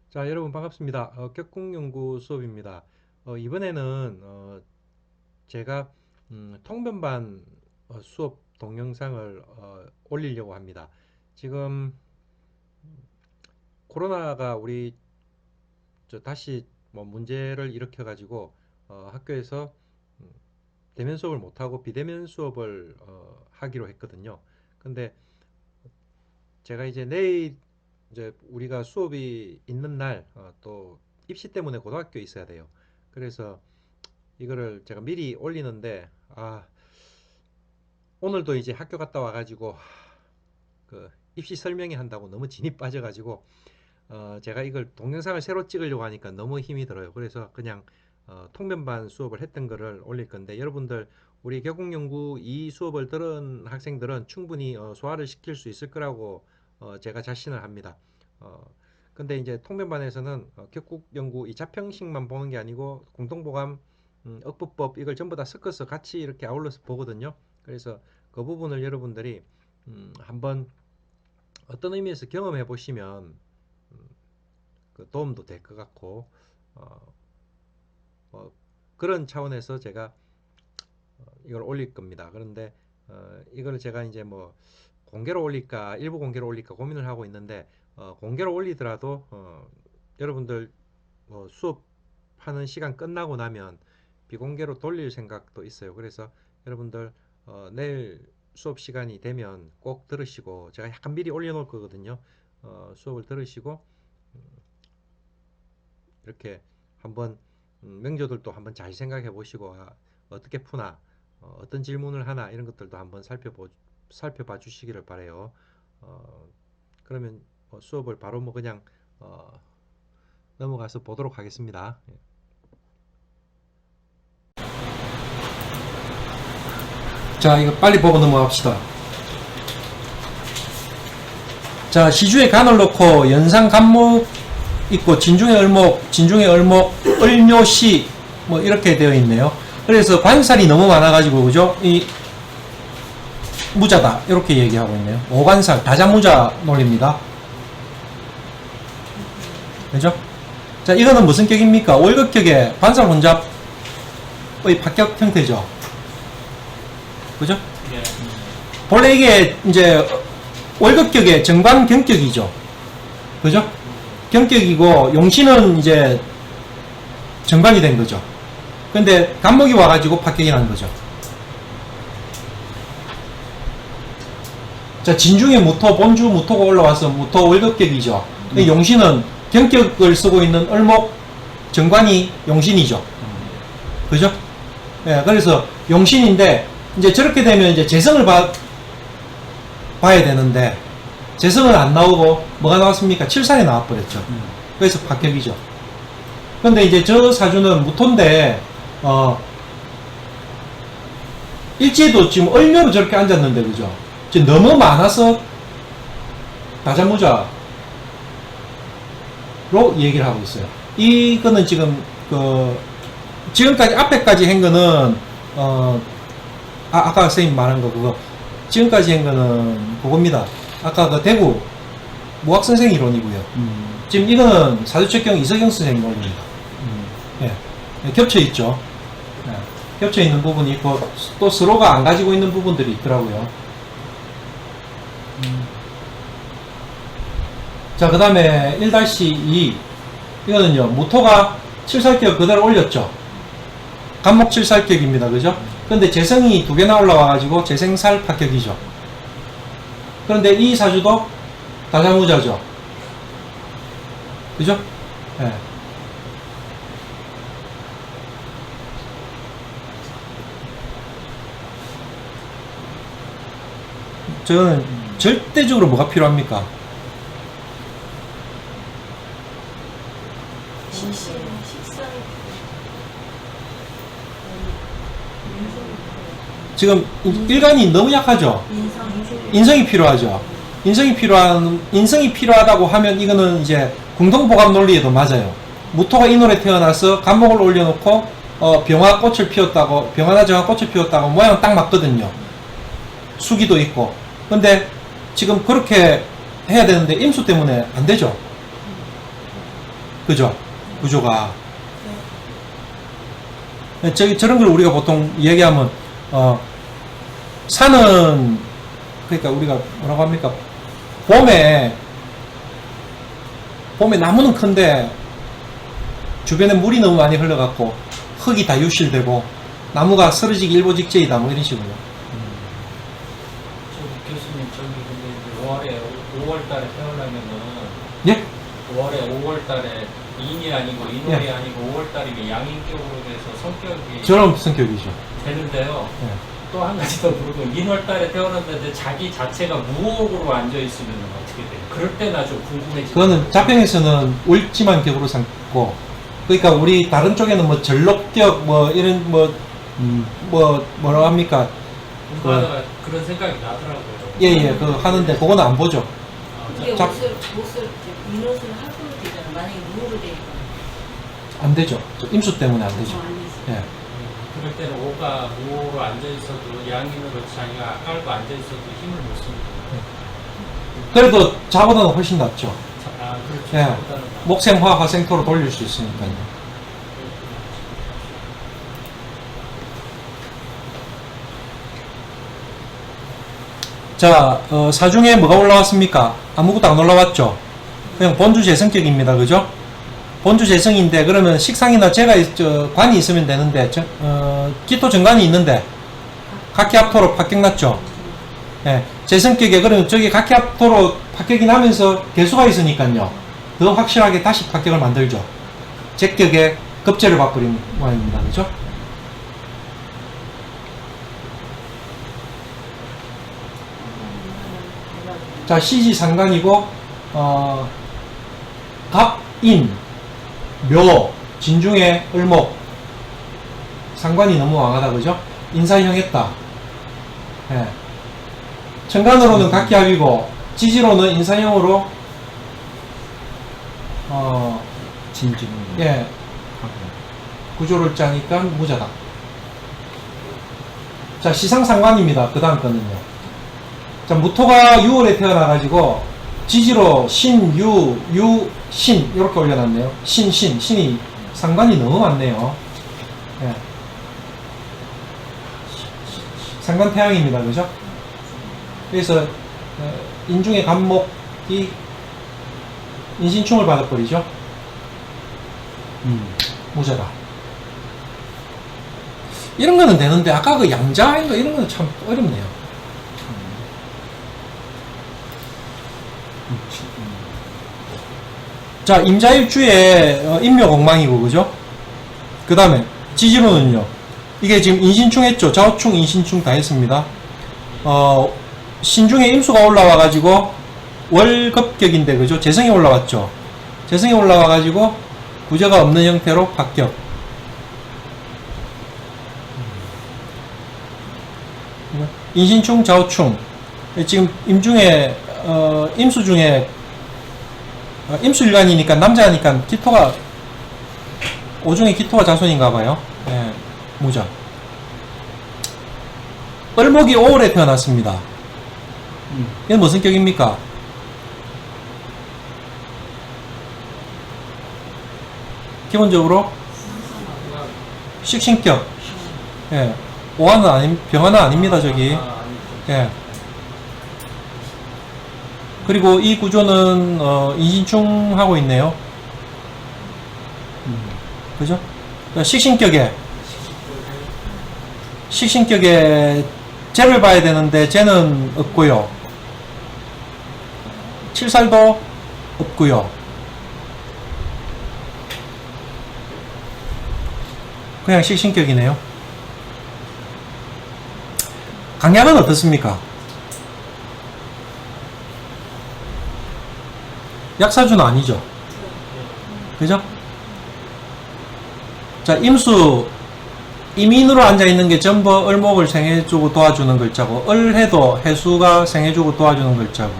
자, 여러분 반갑습니다. 격국연구 수업입니다. 이번에는 제가 통변반 수업 동영상을 올리려고 합니다. 지금 코로나가 우리 다시 뭐 문제를 일으켜 가지고 학교에서 음, 대면 수업을 못하고 비대면 수업을 하기로 했거든요. 근데 제가 이제 내일 이제 우리가 수업이 있는 날 또 입시 때문에 고등학교에 있어야 돼요. 그래서 이거를 제가 미리 올리는데 오늘도 이제 학교 갔다 와가지고 그 입시 설명회 한다고 너무 진이 빠져가지고 제가 이걸 동영상을 새로 찍으려고 하니까 너무 힘이 들어요. 그래서 그냥 통면반 수업을 했던 거를 올릴 건데, 여러분들 우리 격국연구 이 수업을 들은 학생들은 충분히 소화를 시킬 수 있을 거라고 제가 자신을 합니다. 어, 근데 이제 통면반에서는 격국연구 이 자평식만 보는 게 아니고 공동보감, 억부법 이걸 전부 다 섞어서 같이 이렇게 아울러서 보거든요. 그래서 그 부분을 여러분들이 한번 어떤 의미에서 경험해 보시면 그 도움도 될 것 같고, 어, 그런 차원에서 제가 이걸 올릴 겁니다. 그런데 이걸 제가 이제 뭐 공개로 올릴까 일부 공개로 올릴까 고민을 하고 있는데, 공개로 올리더라도 여러분들 뭐 수업하는 시간 끝나고 나면 비공개로 돌릴 생각도 있어요. 그래서 여러분들 내일 수업 시간이 되면 꼭 들으시고, 제가 약간 미리 올려놓을 거거든요. 수업을 들으시고 이렇게 한번 명조들도 한번 잘 생각해 보시고, 어떻게 푸나, 어떤 질문을 하나 이런 것들도 한번 살펴봐 주시기를 바래요. 그러면 수업을 바로 뭐 그냥 넘어가서 보도록 하겠습니다. 예. 자, 이거 빨리 보고 넘어갑시다. 자, 시주에 간을 넣고 연상 간목 있고 진중의 을목, 진중의 을목, 을묘시 뭐 이렇게 되어 있네요. 그래서 관살이 너무 많아가지고 그죠? 이 무자다 이렇게 얘기하고 있네요. 오관살 다자무자 논리입니다. 그죠? 자, 이거는 무슨 격입니까? 월급격의 관살 혼잡의 파격 형태죠. 그죠? 예. 본래 이게 이제 월급격의 정관 경격이죠. 그죠? 경격이고 용신은 이제 정관이 된 거죠. 근데 간목이 와가지고 파격이 난 거죠. 자, 진중에 무토, 본주 무토가 올라와서 무토 월급격이죠. 용신은 경격을 쓰고 있는 을목, 정관이 용신이죠. 그죠? 예, 그래서 용신인데, 이제 저렇게 되면 이제 재성을 봐야 되는데, 재성은 안 나오고, 뭐가 나왔습니까? 칠산이 나와버렸죠. 그래서 파격이죠. 근데 이제 저 사주는 무토인데, 일지에도 지금 을묘로 저렇게 앉았는데, 그죠? 지금 너무 많아서 다자무자로 얘기를 하고 있어요. 이거는 지금 지금까지 앞에까지 한 거는 아까 선생님 말한 거 그거 지금까지 한 거는 그겁니다. 아까 그 대구 무학 선생 이론이고요. 지금 이거는 사주책경 이석영 선생 이론입니다. 예. 겹쳐 있죠. 예. 겹쳐 있는 부분이 있고 또 서로가 안 가지고 있는 부분들이 있더라고요. 자, 그 다음에 1-2 이거는요, 무토가 칠살격 그대로 올렸죠. 간목 칠살격입니다. 그죠? 근데 재성이 두 개나 올라와가지고 재생살 파격이죠. 그런데 이 사주도 다자무자죠. 그죠? 예. 저는 절대적으로 뭐가 필요합니까? 지금 일간이 너무 약하죠. 인성이 필요하죠. 인성이 필요하다고 하면 이거는 이제 공동보감 논리에도 맞아요. 무토가 인월에 태어나서 간목을 올려놓고 병화 꽃을 피웠다고, 병화나 정화 꽃을 피웠다고 모양 딱 맞거든요. 수기도 있고. 근데 지금 그렇게 해야 되는데 임수 때문에 안 되죠. 그죠? 구조가. 저런 걸 우리가 보통 얘기하면, 산은, 그러니까 우리가 뭐라고 합니까? 봄에 나무는 큰데, 주변에 물이 너무 많이 흘러갖고, 흙이 다 유실되고, 나무가 쓰러지기 일보 직전이다, 뭐 이런 식으로. 교수님 저기 근데 5월 달에 태어나면은 예? 5월 달에 인이 아니고 인월이 아니고 5월 달이면 양인격으로 돼서 성격이 저런 성격이죠. 되는데요. 예. 또 한 가지 더 물어보 인월 달에 태어났는데 자기 자체가 무호흡으로 앉아 있으면 어떻게 돼요? 그럴 때나 좀 궁금해지죠. 그거는 자평에서는 울지만 격으로 삼고, 그러니까 우리 다른 쪽에는 뭐 전록격 뭐 이런 뭐라고 합니까? 공부하다가 그런 생각이 나더라고요. 예예 그 하는데 그거는 안 보죠. 그게 자- 옷을 민옷을 하고 되잖아. 만약에 무호를 되니까 안 되죠. 저 임수 때문에 안 되죠. 안 되지. 예. 그럴 때는 오가 무호로 앉아 있어도 양인으로 자기가 깔고 앉아 있어도 힘을 못 씁니다. 그래도 자보다는 훨씬 낫죠. 그렇죠. 예. 저보다는 목생화 화생토로 돌릴 수 있으니까요. 자, 사중에 뭐가 올라왔습니까? 아무것도 안 올라왔죠? 그냥 본주 재성격입니다. 그죠? 본주 재성인데, 그러면 식상이나 관이 있으면 되는데, 기토 정관이 있는데, 각기합토로 합격났죠? 예, 재성격에, 그러면 저기 각기합토로 합격이 나면서 개수가 있으니까요. 더 확실하게 다시 합격을 만들죠. 제격에 급제를 봐버린 모양입니다. 그죠? 자, 시지 상관이고, 갑, 인, 묘, 진중에 을목. 상관이 너무 왕하다, 그죠? 인사형했다. 예. 천간으로는 각기합이고, 지지로는 인사형으로, 진중. 예, 구조를 짜니까 무자다. 자, 시상상관입니다. 그 다음 거는요. 자, 무토가 6월에 태어나가지고, 지지로 신, 신, 이렇게 올려놨네요. 신이 상관이 너무 많네요. 예. 상관 태양입니다. 그죠? 그래서, 인중의 간목이 인신충을 받아버리죠. 무자다. 이런 거는 되는데, 아까 그 양자인가 이런 거는 참 어렵네요. 자, 임자일주에 인묘공망이고, 그죠? 그 다음에, 지지로는요. 이게 지금 인신충 했죠? 좌우충, 인신충 다 했습니다. 신중에 임수가 올라와가지고, 월급격인데, 그죠? 재성이 올라왔죠? 재성이 올라와가지고, 구제가 없는 형태로 합격. 인신충, 좌우충. 지금 임중에, 임수 중에, 임수일간이니까 남자니까 기토가, 오중에 기토가 자손인가봐요. 예, 무자. 을목이 5월에 태어났습니다. 이건 무슨 격입니까? 기본적으로 식신격. 예. 오화는 병화는 아닙니다, 저기. 예. 그리고 이 구조는, 인신충 하고 있네요. 그죠? 식신격에, 재를 봐야 되는데, 재는 없고요. 칠살도 없고요. 그냥 식신격이네요. 강약은 어떻습니까? 약사주는 아니죠. 그죠? 자, 임수, 임인으로 앉아있는 게 전부 을목을 생해주고 도와주는 글자고, 을해도 해수가 생해주고 도와주는 글자고,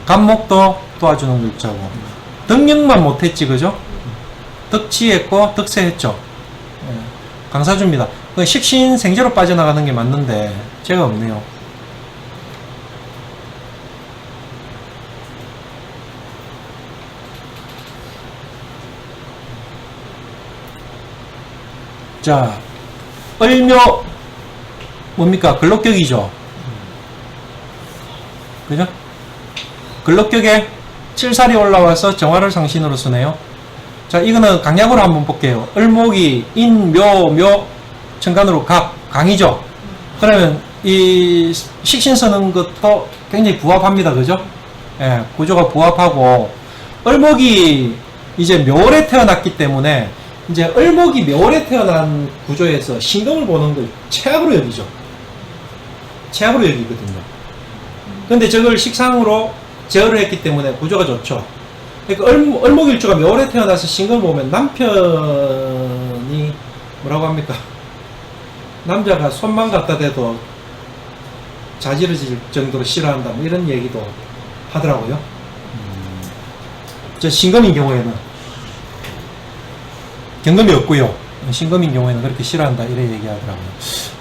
간목도 도와주는 글자고, 덕령만 못했지, 그죠? 덕치했고, 덕세했죠. 강사주입니다. 식신 생제로 빠져나가는 게 맞는데, 제가 없네요. 자, 을묘 뭡니까? 근록격이죠. 그죠? 근록격에 7살이 올라와서 정화를 상신으로 쓰네요. 자, 이거는 강약으로 한번 볼게요. 을목이 인, 묘, 천간으로 강이죠. 그러면 이 식신 쓰는 것도 굉장히 부합합니다. 그죠? 예, 구조가 부합하고, 을목이 이제 묘월에 태어났기 때문에 이제 을목이 묘월에 태어난 구조에서 신금을 보는 걸 최악으로 여기죠. 최악으로 여기거든요. 근데 저걸 식상으로 제어를 했기 때문에 구조가 좋죠. 그러니까 을목일주가 묘월에 태어나서 신금을 보면 남편이 뭐라고 합니까? 남자가 손만 갖다 대도 자지러질 정도로 싫어한다, 뭐 이런 얘기도 하더라고요. 저 신금인 경우에는, 경금이 없고요. 신금인 경우에는 그렇게 싫어한다, 이래 얘기하더라고요.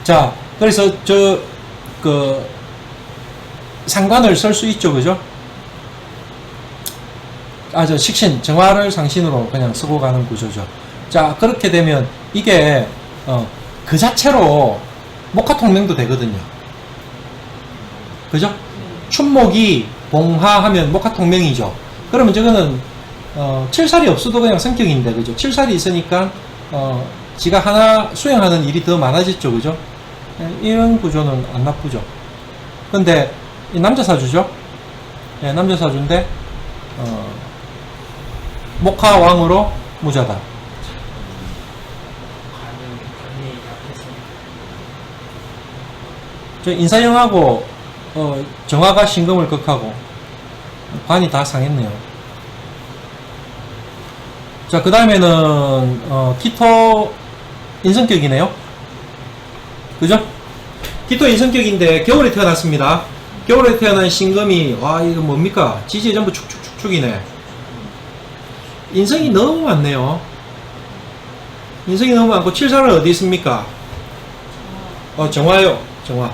자, 그래서 상관을 쓸 수 있죠, 그죠? 저 식신, 정화를 상신으로 그냥 쓰고 가는 구조죠. 자, 그렇게 되면 이게, 그 자체로 목화통명도 되거든요. 그죠? 춘목이 봉하하면 목화통명이죠. 그러면 저거는, 7살이 없어도 그냥 성격인데, 그죠? 7살이 있으니까, 지가 하나 수행하는 일이 더 많아졌죠, 그죠? 이런 구조는 안 나쁘죠. 근데, 이 남자 사주죠? 예, 남자 사주인데, 목화왕으로 무자다. 저 인사형하고, 정화가 신금을 극하고, 관이 다 상했네요. 자, 그 다음에는, 기토 인성격이네요. 그죠? 기토 인성격인데, 겨울에 태어났습니다. 겨울에 태어난 신금이, 와, 이거 뭡니까? 지지에 전부 축축축축이네. 인성이 너무 많네요. 인성이 너무 많고, 7살은 어디 있습니까? 정화요. 정화.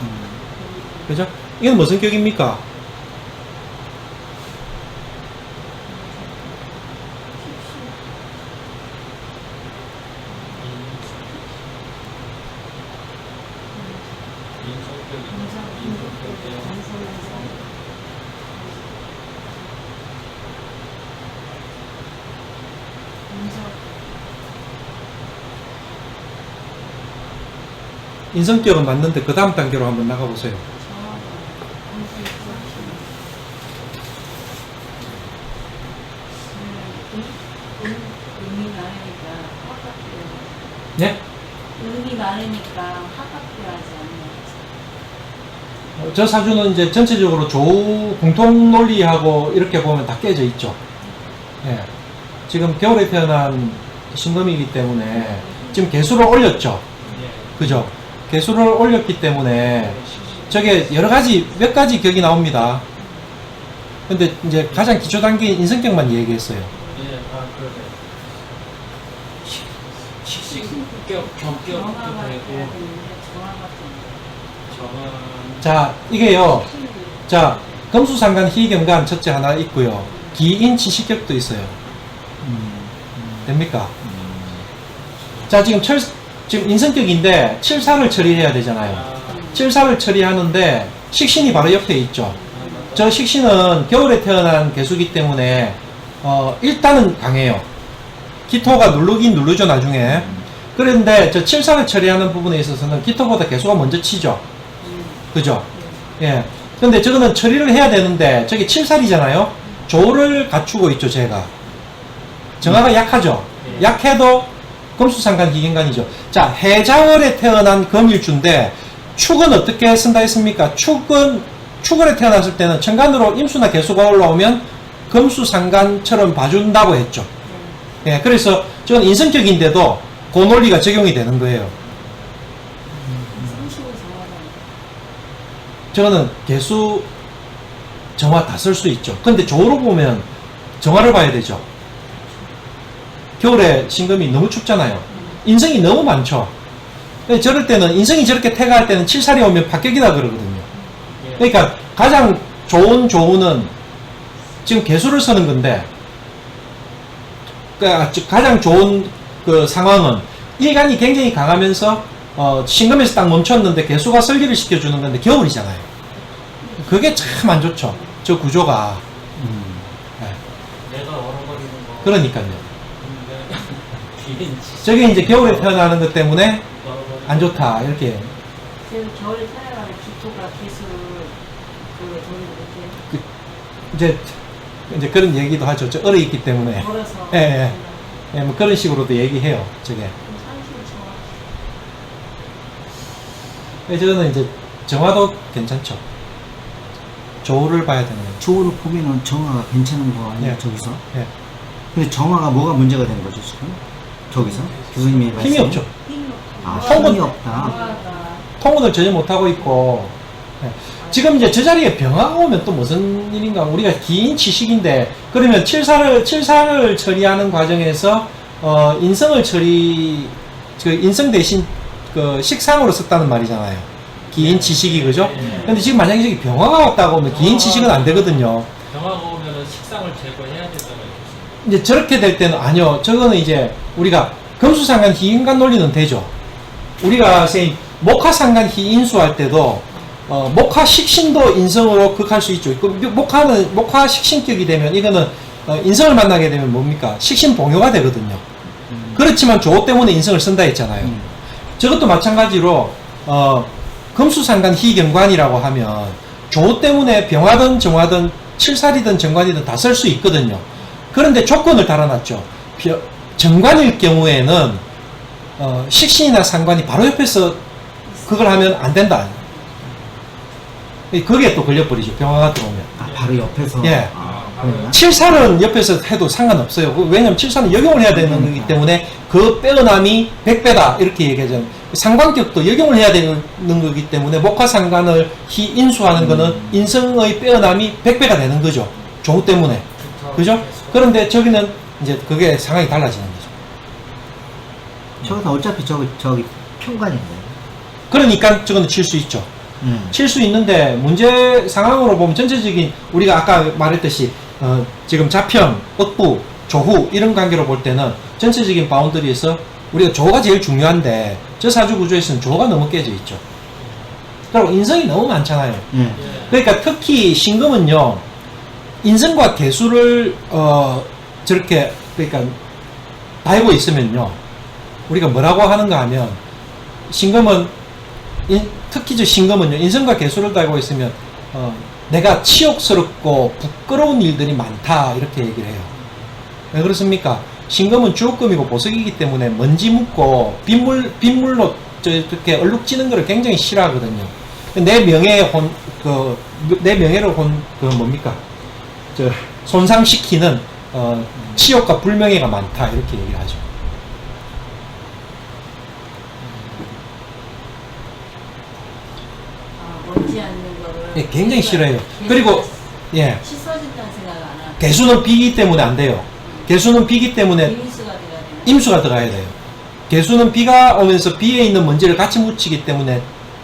그죠? 이건 무슨 격입니까? 인성격은 맞는데 그 다음 단계로 한번 나가보세요. 네? 운이 많으니까 합학해야지 않나요? 저 사주는 이제 전체적으로 조우 공통 논리하고 이렇게 보면 다 깨져 있죠. 예. 지금 겨울에 태어난 신금이기 때문에 지금 개수를 올렸죠. 그죠? 개수를 올렸기 때문에 저게 여러 가지, 몇 가지 격이 나옵니다. 근데 이제 가장 기초 단계인 인성격만 얘기했어요. 예, 그러네. 식신격, 경격도 정화가 돼야 되고, 되는데 정화가 정화. 자, 이게요. 자, 금수상간 희경간 첫째 하나 있고요. 기인치식격도 있어요. 됩니까? 자, 지금 인성격인데 7사를 처리해야 되잖아요. 7사를 처리하는데 식신이 바로 옆에 있죠. 저 식신은 겨울에 태어난 개수기 때문에 일단은 강해요. 기토가 누르긴 누르죠, 나중에. 그런데 저 7사를 처리하는 부분에 있어서는 기토보다 개수가 먼저 치죠. 그죠? 예. 근데 저거는 처리를 해야 되는데 저게 7살이잖아요. 조를 갖추고 있죠, 제가. 정화가 약하죠. 약해도 금수상간 기경간이죠. 자, 해자월에 태어난 금일주인데 축은 어떻게 쓴다 했습니까? 축월에 태어났을 때는 천간으로 임수나 개수가 올라오면 금수상간처럼 봐준다고 했죠. 예, 그래서 저건 인성격인데도 그 논리가 적용이 되는 거예요. 저거는 개수 정화 다 쓸 수 있죠. 근데 조로 보면 정화를 봐야 되죠. 겨울에 신금이 너무 춥잖아요. 인성이 너무 많죠. 저럴 때는 인성이 저렇게 태가할 때는 7살이 오면 박격이다 그러거든요. 그러니까 가장 좋은 조우는 지금 개수를 쓰는 건데, 그러니까 가장 좋은 그 상황은 일간이 굉장히 강하면서 신금에서 딱 멈췄는데 개수가 설계를 시켜주는 건데 겨울이잖아요. 그게 참 안 좋죠. 저 구조가. 네. 내가 얼어버리는 거. 그러니까요. 비린지. 저게 이제 겨울에 태어나는 것 때문에 안 좋다 이렇게. 지금 겨울에 살아가는 기토가 개수를 그걸 돌리고 이제 그런 얘기도 하죠. 저 얼어 있기 때문에. 걸어서 예, 예, 뭐 그런 식으로도 얘기해요. 저게. 저는 이제 정화도 괜찮죠. 조를 봐야 되는 거죠. 조를 보면은 정화가 괜찮은 거 아니에요, 예. 저기서? 예. 근데 정화가 뭐가 문제가 되는 거죠, 지금? 저기서? 교수님이 말씀. 힘이 없죠. 아, 통은- 힘이 없다. 통운을 전혀 못하고 있고. 예. 지금 이제 저 자리에 병화가 오면 또 무슨 일인가. 우리가 긴 치식인데, 그러면 칠사를 처리하는 과정에서, 인성을 인성 대신 그 식상으로 썼다는 말이잖아요. 긴 치식이, 그죠? 근데 지금 만약에 저기 병화가 왔다고 하면 긴 치식은 안 되거든요. 병화가 오면은 식상을 제거해야 되잖아요. 이제 저렇게 될 때는 아니요. 저거는 이제 우리가 금수상간 희인간 논리는 되죠. 우리가 세 목화상간 희인수 할 때도 목화 식신도 인성으로 극할 수 있죠. 목화는 목화 식신격이 되면 이거는 인성을 만나게 되면 뭡니까? 식신 봉요가 되거든요. 그렇지만 조 때문에 인성을 쓴다 했잖아요. 저것도 마찬가지로 금수상간 희경관이라고 하면 조 때문에 병화든 정화든 칠살이든 정관이든 다 쓸 수 있거든요. 그런데 조건을 달아놨죠. 정관일 경우에는 식신이나 상관이 바로 옆에서 그걸 하면 안 된다. 그게 또 걸려버리죠. 병화가 들어오면. 아, 바로 옆에서. 예. 아, 아, 칠살은 옆에서 해도 상관없어요. 왜냐면 칠살은 역용을 해야 되는 거기 때문에 그 빼어남이 100배다 이렇게 얘기하잖아요. 상관격도 역용을 해야 되는 거기 때문에 목화상관을 인수하는 거는 인성의 빼어남이 100배가 되는 거죠. 조 때문에. 그죠? 그런데 저기는 이제 그게 상황이 달라지는 거죠. 저기서 어차피 저기 평관인데. 그러니까 저거는 칠 수 있죠. 칠 수 있는데 문제 상황으로 보면 전체적인 우리가 아까 말했듯이 지금 자평, 억부, 조후 이런 관계로 볼 때는 전체적인 바운더리에서 우리가 조가 제일 중요한데 저 사주 구조에서는 조가 너무 깨져 있죠. 그리고 인성이 너무 많잖아요. 예. 그러니까 특히 신금은요 인성과 개수를 저렇게 그러니까 달고 있으면요 우리가 뭐라고 하는가 하면 신금은 특히 저 신금은요 인성과 개수를 달고 있으면 내가 치욕스럽고 부끄러운 일들이 많다 이렇게 얘기를 해요. 왜 그렇습니까? 신금은 주옥금이고 보석이기 때문에 먼지 묻고 빗물로 이렇게 얼룩지는 거를 굉장히 싫어하거든요. 내 명예에 내 명예를 뭡니까? 손상시키는 치욕과 불명예가 많다 이렇게 얘기를 하죠. 먼지 않는 거를 예, 굉장히 싫어해요. 그리고 예, 씻어진다는 생각 안 하고 개수는 비기 때문에 안 돼요. 개수는 비기 때문에 임수가 돼야 되나? 임수가 들어가야 돼요. 개수는 비가 오면서 비에 있는 먼지를 같이 묻히기 때문에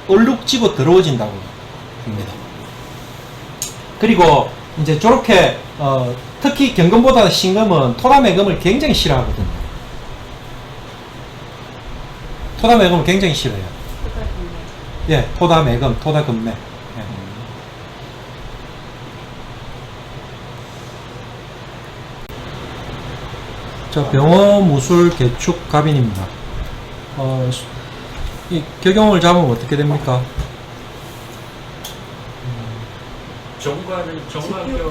얼룩지고 더러워진다고 합니다. 그리고 이제 저렇게 특히 경금보다는 신금은 토라매금을 굉장히 싫어하거든요. 토다매금을 굉장히 싫어해요. 예, 토다매금, 토다금매. 예. 자, 병어, 무술, 개축, 갑인입니다. 이 격용을 잡으면 어떻게 됩니까? 정관을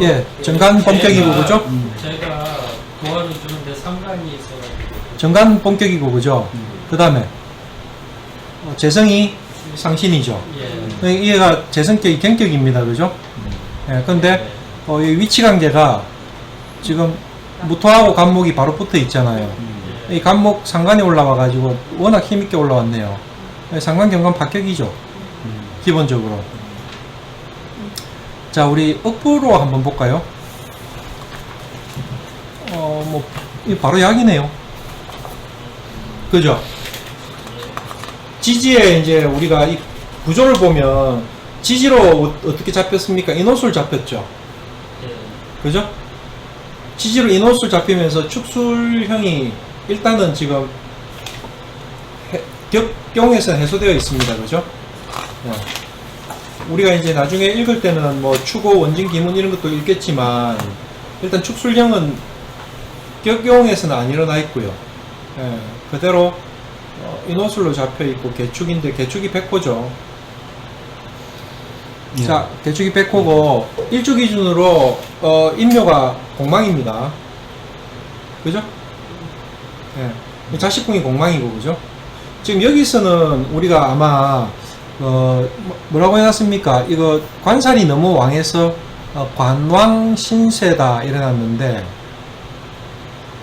예, 정관 본격이고, 그죠? 제가 도와를 주는데 상관이 있어가지고 정관 본격이고, 그죠? 그 다음에, 재성이 상신이죠. 예. 얘가 재성격이 경격입니다, 그죠? 예, 근데, 이 위치 관계가 지금 무토하고 간목이 바로 붙어 있잖아요. 이 간목 상관이 올라와가지고 워낙 힘있게 올라왔네요. 상관, 경관 박격이죠. 기본적으로. 자, 우리 억부로 한번 볼까요? 이 바로 약이네요. 그죠? 지지에 이제 우리가 이 구조를 보면 지지로 어떻게 잡혔습니까? 인호술 잡혔죠. 그죠? 지지로 인호술 잡히면서 축술형이 일단은 지금 격경에서 해소되어 있습니다. 그죠? 우리가 이제 나중에 읽을 때는 뭐 추고, 원진, 기문 이런 것도 읽겠지만 일단 축술형은 격용에서는 안 일어나 있고요. 그대로 인호술로 잡혀 있고 개축인데 개축이 백호죠. 자, 개축이 백호고 일주 기준으로 인묘가 공망입니다. 그죠? 자식궁이 공망이고 그죠? 지금 여기서는 우리가 아마 뭐라고 해놨습니까? 이거 관살이 너무 왕해서 관왕신세다 이래놨는데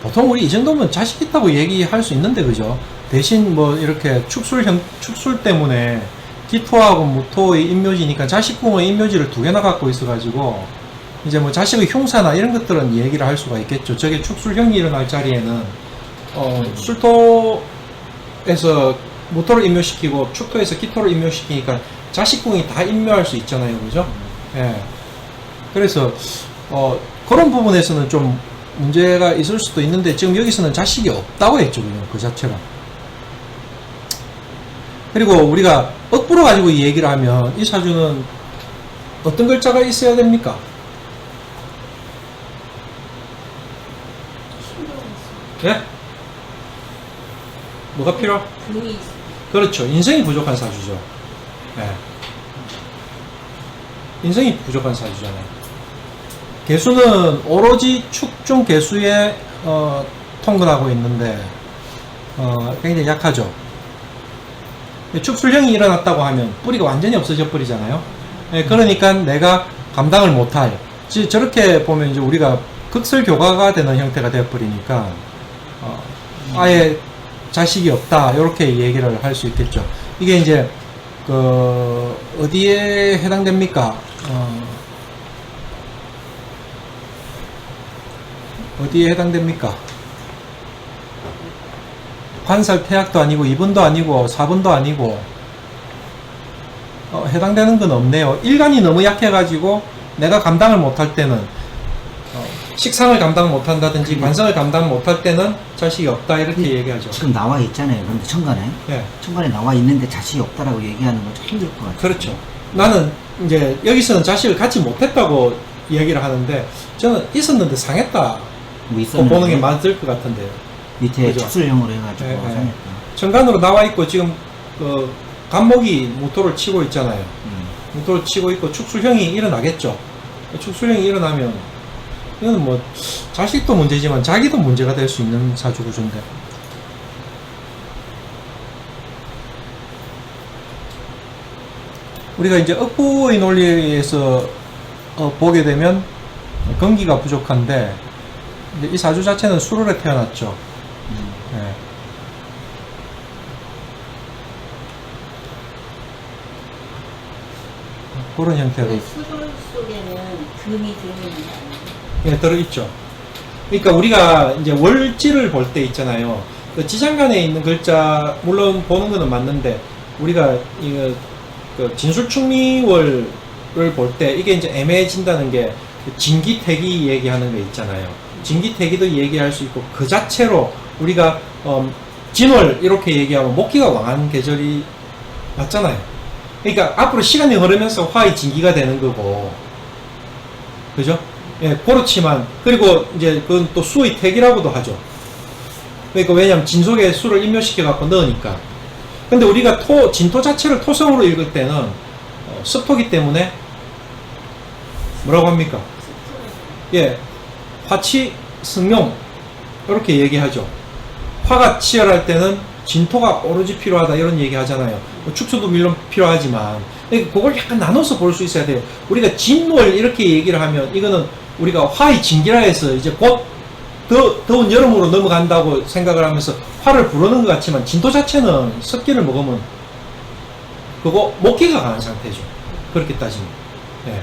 보통 우리 이 정도면 자식 있다고 얘기할 수 있는데 그죠? 대신 뭐 이렇게 축술 때문에 기토하고 무토의 인묘지니까 자식궁의 인묘지를 두 개나 갖고 있어가지고 이제 뭐 자식의 흉사나 이런 것들은 얘기를 할 수가 있겠죠. 저게 축술형이 일어날 자리에는 술토에서 무토를 인묘시키고 축토에서 기토를 인묘시키니까 자식궁이 다 인묘할 수 있잖아요. 그죠? 예. 그래서 그런 부분에서는 좀 문제가 있을 수도 있는데 지금 여기서는 자식이 없다고 했죠. 그냥 그 자체가. 그리고 우리가 억부로 가지고 이 얘기를 하면 이 사주는 어떤 글자가 있어야 됩니까? 예? 뭐가 필요? 분이 그렇죠. 인성이 부족한 사주죠. 예. 인성이 부족한 사주잖아요. 개수는 오로지 축중 개수에 통근하고 있는데 굉장히 약하죠. 축술형이 일어났다고 하면 뿌리가 완전히 없어져 버리잖아요. 예, 그러니까 내가 감당을 못할 저렇게 보면 이제 우리가 극설교가가 되는 형태가 되어 버리니까 아예 자식이 없다 이렇게 얘기를 할 수 있겠죠. 이게 이제 어디에 해당됩니까? 어디에 해당됩니까? 관살 태약도 아니고 2번도 아니고 4번도 아니고 해당되는 건 없네요. 일간이 너무 약해가지고 내가 감당을 못할 때는 식상을 감당 못한다든지 관성을 감당 못할 때는 자식이 없다 이렇게 얘기하죠. 지금 나와 있잖아요. 그런데 천간에. 네. 천간에 나와 있는데 자식이 없다라고 얘기하는 건 좀 힘들 것 같아요. 그렇죠. 나는 이제 여기서는 자식을 갖지 못했다고 얘기를 하는데 저는 있었는데 상했다 뭐 보는 게 있었는데 맞을 것 같은데요. 밑에 그죠? 축술형으로 해가지고 네, 네. 상했다. 천간으로 나와 있고 지금 간목이 무토를 치고 있잖아요. 무토를 치고 있고 축술형이 일어나겠죠. 축술형이 일어나면 이거는 뭐 자식도 문제지만 자기도 문제가 될 수 있는 사주 구조인데 우리가 이제 억부의 논리에서 보게 되면 건기가 부족한데 이제 이 사주 자체는 수월에 태어났죠. 네. 그런 형태로 수돌 속에는 금이 들어있는 게 아니에요. 예, 들어있죠. 그러니까 우리가 이제 월지를 볼 때 있잖아요. 그 지장간에 있는 글자 물론 보는 거는 맞는데 우리가 이거 그 진술충미월을 볼 때 이게 이제 애매해진다는 게 진기태기 얘기하는 거 있잖아요. 진기태기도 얘기할 수 있고 그 자체로 우리가 진월 이렇게 얘기하면 목기가 왕한 계절이 맞잖아요. 그러니까 앞으로 시간이 흐르면서 화의 진기가 되는 거고 그죠? 예, 그렇지만 그리고 이제 그건 또 수의 택이라고도 하죠. 그러니까 왜냐면 진 속에 수를 인묘시켜 갖고 넣으니까. 근데 우리가 진토 자체를 토성으로 읽을 때는 습토기 때문에 뭐라고 합니까? 예, 화치 승용 이렇게 얘기하죠. 화가 치열할 때는 진토가 오로지 필요하다 이런 얘기 하잖아요. 축수도 물론 필요하지만 그걸 약간 나눠서 볼 수 있어야 돼요. 우리가 진월 이렇게 얘기를 하면 이거는 우리가 화의 진기라 해서 이제 곧 더운 여름으로 넘어간다고 생각을 하면서 화를 부르는 것 같지만 진토 자체는 습기를 먹으면 그거 목기가 강한 상태죠. 그렇게 따지면. 예.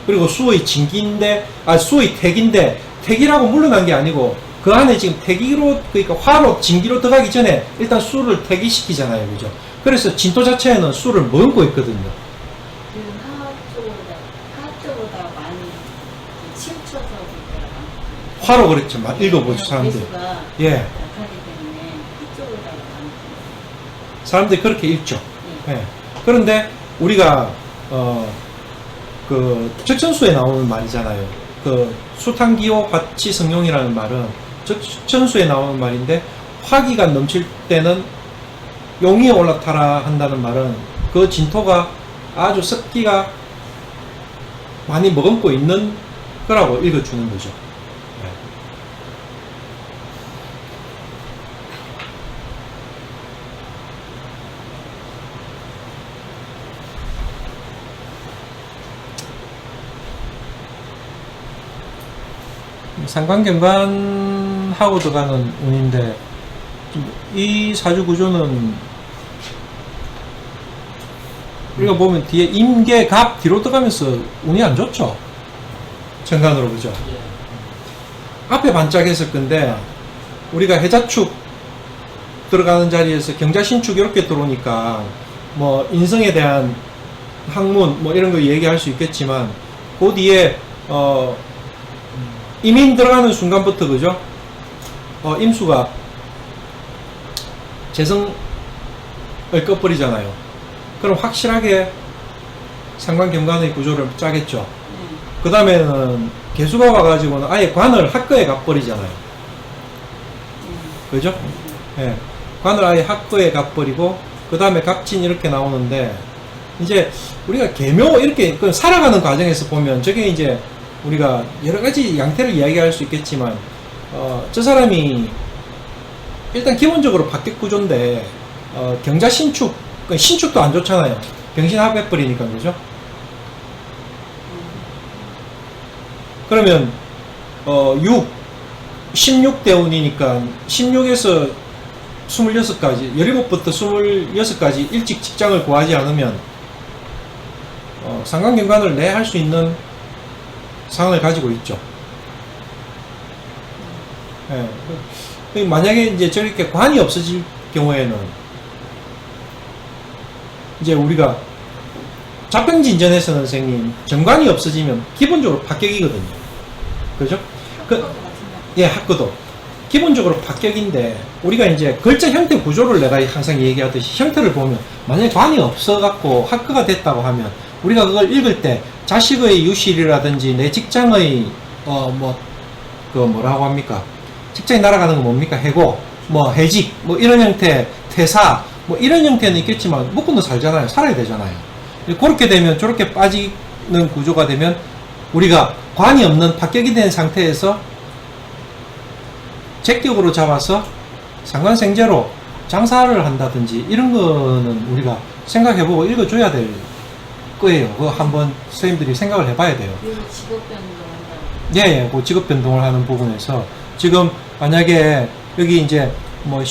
그리고 수의 진기인데 수의 택인데 택이라고 물러난 게 아니고 그 안에 지금 택이로 그러니까 화로 진기로 들어가기 전에 일단 수를 택이시키잖아요. 그죠? 그래서 진토 자체에는 수를 머금고 있거든요. 그 하하 쪽보다 많이 치우쳐서 그러니까 화로 그랬죠. 읽어보죠, 사람들. 개수가 예. 약하기 때문에 이쪽으로다가 많이 사람들이 그렇게 읽죠. 예. 그런데 우리가 그 적천수에 나오는 말이잖아요. 그 수탕기호 화치 성용이라는 말은 적천수에 나오는 말인데, 화기가 넘칠 때는 용이 올라타라 한다는 말은 그 진토가 아주 습기가 많이 머금고 있는 거라고 읽어주는 거죠. 상관경관하고 들어가는 운인데, 이 사주 구조는 우리가 보면 뒤에 임계, 갑 뒤로 들어가면서 운이 안 좋죠. 정관으로, 그죠? 앞에 반짝했을 건데, 우리가 해자축 들어가는 자리에서 경자신축 이렇게 들어오니까 뭐 인성에 대한 학문 뭐 이런 거 얘기할 수 있겠지만, 그 뒤에 이민 들어가는 순간부터, 그죠? 임수가 재성을 꺼버리잖아요. 그럼 확실하게 상관경관의 구조를 짜겠죠. 그 다음에는 개수가 와가지고는 아예 관을 학거에 가버리잖아요. 그죠? 예. 관을 아예 학거에 가버리고, 그 다음에 갑진 이렇게 나오는데, 이제 우리가 계묘 이렇게 살아가는 과정에서 보면 저게 이제 우리가 여러 가지 양태를 이야기할 수 있겠지만, 저 사람이 일단 기본적으로 박격 구조인데, 경자 신축, 신축도 안 좋잖아요. 병신합해버리니까, 그죠? 그러면 16대운이니까 16에서 26까지, 17부터 26까지 일찍 직장을 구하지 않으면 상관경관을 내 할 수 있는 상황을 가지고 있죠. 예. 만약에 이제 저렇게 관이 없어질 경우에는 이제 우리가 자평진전에서 선생님, 정관이 없어지면 기본적으로 합격이거든요. 그죠? 예, 학구도 기본적으로 합격인데, 우리가 이제 글자 형태 구조를 내가 항상 얘기하듯이 형태를 보면, 만약에 관이 없어갖고 학교가 됐다고 하면 우리가 그걸 읽을 때 자식의 유실이라든지 내 직장의 뭐라고 합니까? 직장이 날아가는 건 뭡니까? 해고, 뭐 해직, 뭐 이런 형태, 퇴사, 뭐 이런 형태는 있겠지만 먹고는 살잖아요. 살아야 되잖아요. 그렇게 되면, 저렇게 빠지는 구조가 되면 우리가 관이 없는 합격이 된 상태에서 적격으로 잡아서 상관생제로 장사를 한다든지 이런 거는 우리가 생각해보고 읽어줘야 될 거예요. 그거 한번 선생님들이 생각을 해봐야 돼요. 그리고 직업 변동한다. 예, 그 직업 변동을 하는 부분에서 지금 만약에 여기 이제 뭐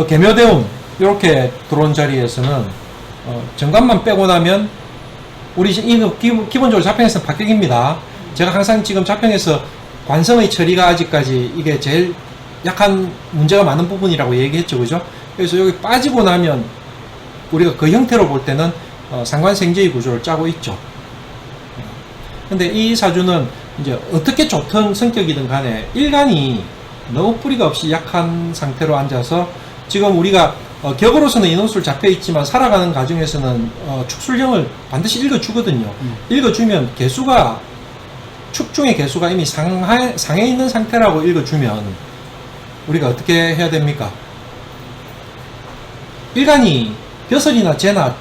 계묘대운 이렇게 들어온 자리에서는 정관만 빼고 나면 우리 이거 기본적으로 자평에서는 합격입니다. 제가 항상 지금 자평에서 관성의 처리가 아직까지 이게 제일 약한 문제가 많은 부분이라고 얘기했죠, 그죠? 그래서 여기 빠지고 나면 우리가 그 형태로 볼 때는 상관생제의 구조를 짜고 있죠. 근데 이 사주는 이제 어떻게 좋든 성격이든 간에 일간이 너무 뿌리가 없이 약한 상태로 앉아서, 지금 우리가 격으로서는 인원수를 잡혀 있지만 살아가는 과정에서는 축술형을 반드시 읽어주거든요. 읽어주면 개수가, 축중의 개수가 이미 상해 있는 상태라고 읽어주면 우리가 어떻게 해야 됩니까? 일간이 벼슬이나 재나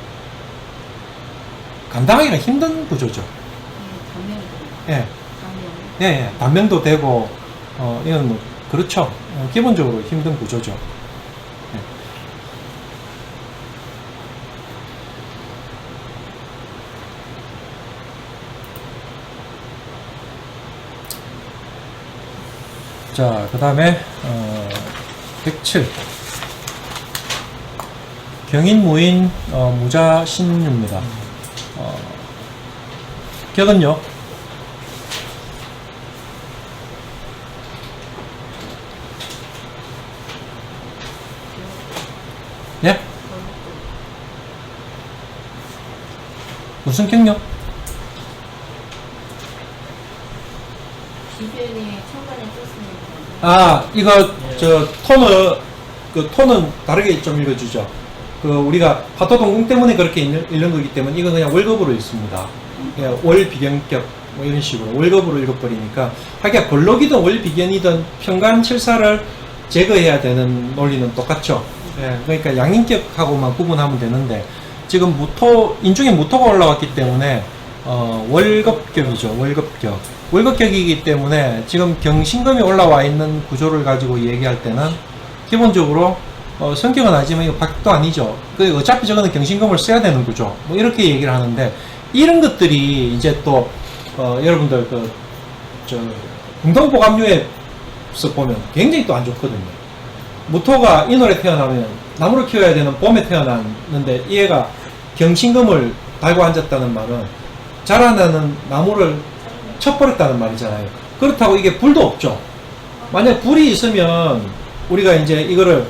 감당하기가 힘든 구조죠. 단명도. 예. 단명. 예, 단명도 되고, 이건 뭐, 그렇죠. 기본적으로 힘든 구조죠. 예. 자, 그 다음에, 107. 경인무인, 무자신유입니다. 격은요? 예? 무슨 격요? 주변에 천간에 썼으니까. 아, 이거, 톤은 다르게 좀 읽어주죠. 그 우리가 파토 동공 때문에 그렇게 읽는 거기 때문에 이건 그냥 월급으로 읽습니다. 그냥 월 비견격 뭐 이런 식으로 월급으로 읽어버리니까 하기야 걸록이든 월 비견이든 평간 칠사를 제거해야 되는 논리는 똑같죠. 예, 그러니까 양인격하고만 구분하면 되는데 지금 인중에 무토가 올라왔기 때문에 월급격이죠. 월급격이기 때문에 지금 경신금이 올라와 있는 구조를 가지고 얘기할 때는 기본적으로 성격은 아니지만 이거 박도 아니죠. 어차피 저거는 경신금을 써야 되는 구조. 뭐 이렇게 얘기를 하는데 이런 것들이 이제 또 여러분들 공동보감류에서 보면 굉장히 또 안 좋거든요. 무토가 인월에 태어나면 나무를 키워야 되는 봄에 태어났는데 얘가 경신금을 달고 앉았다는 말은 자라나는 나무를 쳐버렸다는 말이잖아요. 그렇다고 이게 불도 없죠. 만약 불이 있으면 우리가 이제 이거를